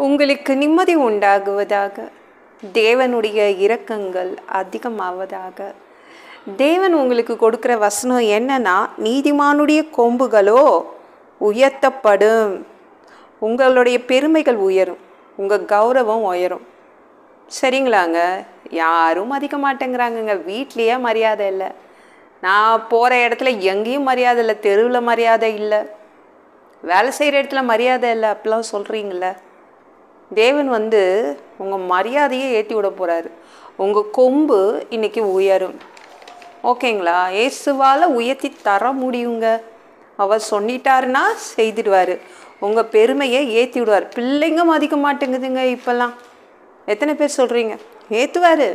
உங்களுக்கு நிம்மதி உண்டாகுவதாக. தேவனுடைய இரக்கங்கள் அதிகமாவதாக. தேவன் உங்களுக்கு கொடுக்குற வசனம் என்னன்னா, நீதிமானுடைய கொம்புகளோ உயர்த்தப்படும். உங்களுடைய பெருமைகள் உயரும், உங்கள் கௌரவம் உயரும். சரிங்களாங்க? யாரும் மதிக்க மாட்டேங்கிறாங்கங்க. வீட்லேயே மரியாதை இல்லை, நான் போகிற இடத்துல எங்கேயும் மரியாதை இல்லை, தெருவில் மரியாதை இல்லை, வேலை செய்கிற இடத்துல மரியாதை இல்லை, அப்படிலாம் சொல்கிறீங்கள. தேவன் உங்கள் மரியாதையை ஏற்றி விட போகிறாரு. உங்கள் கொம்பு இன்றைக்கி உயரும். ஓகேங்களா? இயேசுவால் உயர்த்தி தர முடியுங்க. அவர் சொல்லிட்டாருன்னா செய்திடுவார். உங்கள் பெருமையை ஏற்றி விடுவார். பிள்ளைங்க மதிக்க மாட்டேங்குதுங்க இப்போல்லாம். எத்தனை பேர் சொல்கிறீங்க? ஏற்றுவார்.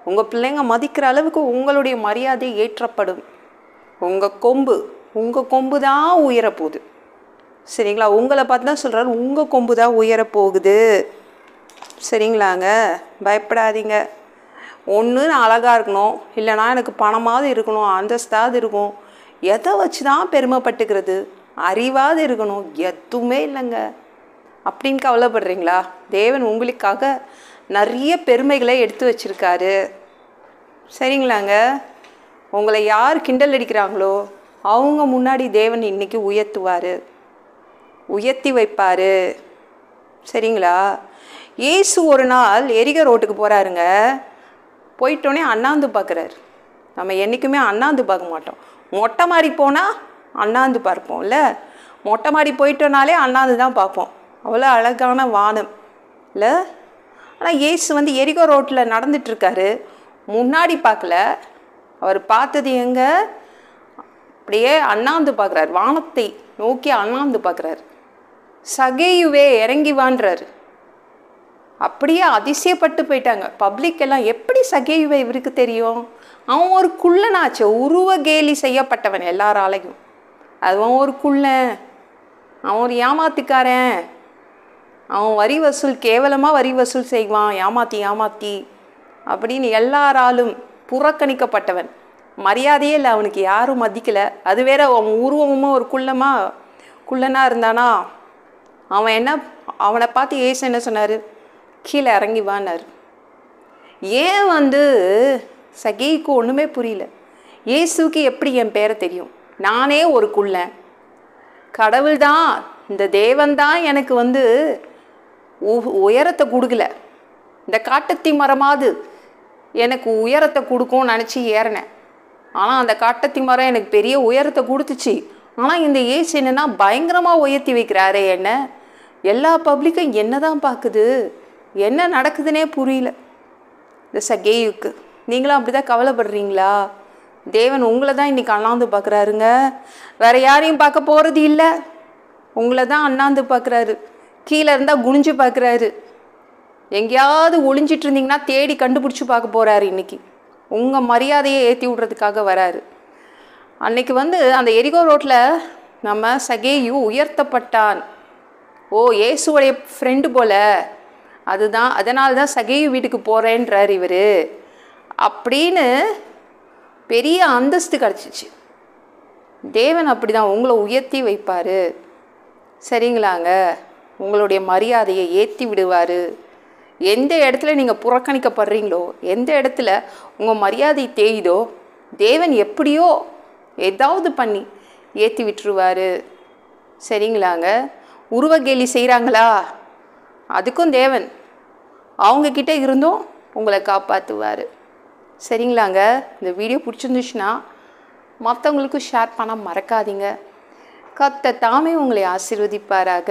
உங்கள் பிள்ளைங்க மதிக்கிற அளவுக்கு உங்களுடைய மரியாதை ஏற்றப்படும். உங்கள் கொம்பு தான் உயரப்போகுது. சரிங்களா? உங்களை பார்த்து தான் சொல்கிறாரு, உங்கள் கொம்பு தான் உயரப்போகுது. சரிங்களாங்க? பயப்படாதீங்க. ஒன்று நான் அழகாக இருக்கணும், இல்லைனா எனக்கு பணமாவது இருக்கணும், அந்தஸ்தாவது இருக்கும். எதை வச்சு தான் பெருமைப்பட்டுக்கிறது? அறிவாவது இருக்கணும். எதுவுமே இல்லைங்க. அப்படின்னு கவலைப்படுறீங்களா? தேவன் உங்களுக்காக நிறைய பெருமைகளை எடுத்து வச்சுருக்காரு. சரிங்களாங்க? உங்களை யார் கிண்டல் அடிக்கிறாங்களோ அவங்க முன்னாடி தேவன் இன்றைக்கி உயர்த்தி வைப்பார். சரிங்களா? இயேசு ஒரு நாள் எரிக ரோட்டுக்கு போகிறாருங்க. போயிட்டோன்னே அண்ணாந்து பார்க்குறாரு. நம்ம என்றைக்குமே அண்ணாந்து பார்க்க மாட்டோம். மொட்டை மாடி போனால் அண்ணாந்து பார்ப்போம்ல. மொட்டை மாடி போயிட்டோனாலே அண்ணாந்து தான் பார்ப்போம். அவ்வளோ அழகான வானம் இல்லை? ஆனால் இயேசு எரிகோ ரோட்டில் நடந்துட்டுருக்காரு. முன்னாடி பார்க்கல. அவர் பார்த்தது எங்கே? அப்படியே அண்ணாந்து பார்க்குறாரு. வானத்தை நோக்கி அண்ணாந்து பார்க்குறாரு. சகேயுவே இறங்கி வான்றாரு. அப்படியே அதிசயப்பட்டு போயிட்டாங்க பப்ளிக் எல்லாம். எப்படி சகேயுவே இவருக்கு தெரியும்? அவன் ஒரு குள்ளனாச்சு, உருவ கேலி செய்யப்பட்டவன் எல்லாராலையும். அவன் ஒரு குள்ளன், அவன் ஒரு ஏமாத்துக்காரன், அவன் வரி வசூல், கேவலமாக வரி வசூல் செய்வான், ஏமாத்தி அப்படின்னு எல்லாராலும் புறக்கணிக்கப்பட்டவன். மரியாதையே இல்லை அவனுக்கு, யாரும் மதிக்கலை. அது வேற அவன் உருவமும் ஒரு குள்ளனாக இருந்தானா. அவனை பார்த்து ஏசு என்ன சொன்னார்? கீழே இறங்கி வான்னார். ஏன் சகேய்க்கு ஒன்றுமே புரியல. இயேசுக்கு எப்படி என் பேரை தெரியும்? நானே ஒரு குள்ளன். கடவுள் தான், இந்த தேவன் தான் எனக்கு உயரத்தை கொடுக்கல. இந்த காட்டத்தி மரமாவது எனக்கு உயரத்தை கொடுக்கும்னு நினச்சி ஏறினேன். ஆனால் அந்த காட்டத்தி மரம் எனக்கு பெரிய உயரத்தை கொடுத்துச்சு. ஆனால் இந்த ஏசு என்னன்னா பயங்கரமாக உயர்த்தி வைக்கிறாரே என்ன. எல்லா பப்ளிக்கும் என்ன தான் பார்க்குது, என்ன நடக்குதுன்னே புரியல இந்த சகேயுக்கு. நீங்களும் அப்படி தான் கவலைப்படுறீங்களா? தேவன் உங்களை தான் இன்றைக்கி அண்ணாந்து பார்க்குறாருங்க. வேறு யாரையும் பார்க்க போகிறது இல்லை, உங்களை தான் அண்ணாந்து பார்க்குறாரு. கீழே இருந்தால் குனிஞ்சு பார்க்குறாரு. எங்கேயாவது ஒளிஞ்சிட்டு இருந்தீங்கன்னா தேடி கண்டுபிடிச்சி பார்க்க போகிறாரு. இன்றைக்கி உங்கள் மரியாதையை ஏற்றி விடுறதுக்காக வராரு. அன்னைக்கு அந்த எரிகோ ரோட்டில் நம்ம சகேயு உயர்த்தப்பட்டான். ஓ, இயேசுடைய ஃப்ரெண்டு போல், அதுதான், அதனால தான் சகேயு வீட்டுக்கு போகிறேன்றார் இவர் அப்படின்னு பெரிய அந்தஸ்து கிடச்சிச்சு. தேவன் அப்படி தான் உங்களை உயர்த்தி வைப்பார். சரிங்களாங்க? உங்களுடைய மரியாதையை ஏற்றி விடுவார். எந்த இடத்துல நீங்கள் புறக்கணிக்கப்படுறீங்களோ, எந்த இடத்துல உங்கள் மரியாதை தேயுதோ, தேவன் எப்படியோ ஏதாவது பண்ணி ஏற்றி விட்டுருவார். சரிங்களாங்க? உருவகேலி செய்கிறாங்களா? அதுக்கும் தேவன் அவங்கக்கிட்ட இருந்தும் உங்களை காப்பாற்றுவார். சரிங்களாங்க? இந்த வீடியோ பிடிச்சிருந்துச்சுன்னா மற்றவங்களுக்கும் ஷேர் பண்ண மறக்காதீங்க. கர்த்தர் தாமே உங்களை ஆசீர்வதிப்பாராக.